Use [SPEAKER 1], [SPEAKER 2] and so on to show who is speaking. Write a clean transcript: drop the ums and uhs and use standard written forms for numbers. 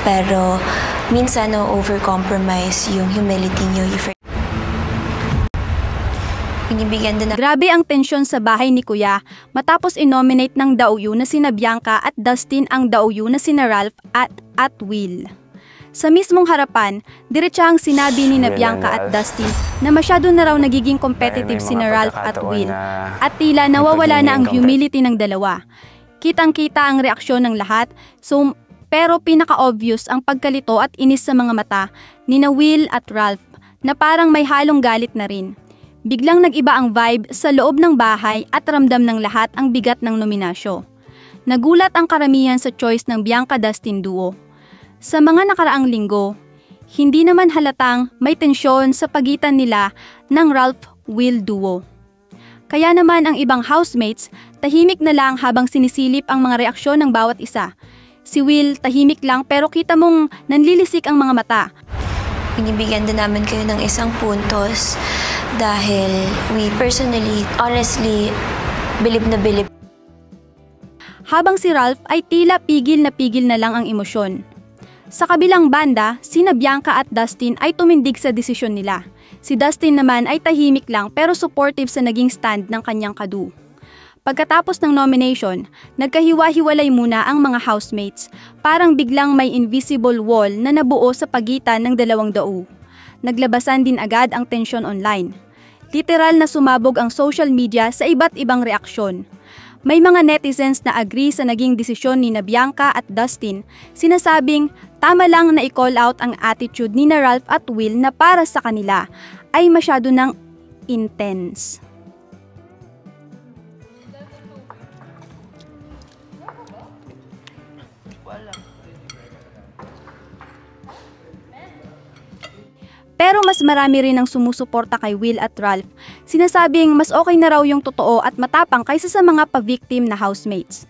[SPEAKER 1] Pero minsan overcompromise yung humility niyo. Binibigyan din na.
[SPEAKER 2] Grabe ang tensyon sa bahay ni Kuya matapos i-nominate ng Daoyu na sina Bianca at Dustin ang Daoyu na sina Ralph at Will. Sa mismong harapan, diretsahang sinabi ni Bianca at Dustin na masyado na raw nagiging competitive sina Ralph at Will at tila nawawala na ang humility ng dalawa. Kitang-kita ang reaksyon ng lahat, pero pinaka-obvious ang pagkalito at inis sa mga mata ni Will at Ralph na parang may halong galit na rin. Biglang nag-iba ang vibe sa loob ng bahay at ramdam ng lahat ang bigat ng nominasyo. Nagulat ang karamihan sa choice ng Bianca-Dustin duo. Sa mga nakaraang linggo, hindi naman halatang may tensyon sa pagitan nila ng Ralph-Will duo. Kaya naman ang ibang housemates, tahimik na lang habang sinisilip ang mga reaksyon ng bawat isa. Si Will tahimik lang pero kita mong nanlilisik ang mga mata.
[SPEAKER 1] Binibigyan din namin kayo ng isang puntos dahil we personally, honestly, bilib na bilib.
[SPEAKER 2] Habang si Ralph ay tila pigil na lang ang emosyon. Sa kabilang banda, sina Bianca at Dustin ay tumindig sa desisyon nila. Si Dustin naman ay tahimik lang pero supportive sa naging stand ng kanyang kadu. Pagkatapos ng nomination, nagkahiwa-hiwalay muna ang mga housemates. Parang biglang may invisible wall na nabuo sa pagitan ng dalawang dao. Naglabasan din agad ang tensyon online. Literal na sumabog ang social media sa iba't ibang reaksyon. May mga netizens na agree sa naging desisyon ni Bianca at Dustin, sinasabing tama lang na i-call out ang attitude ni Ralph at Will na para sa kanila ay masyado ng intense. Pero mas marami rin ang sumusuporta kay Will at Ralph. Sinasabing mas okay na raw yung totoo at matapang kaysa sa mga pa-victim na housemates.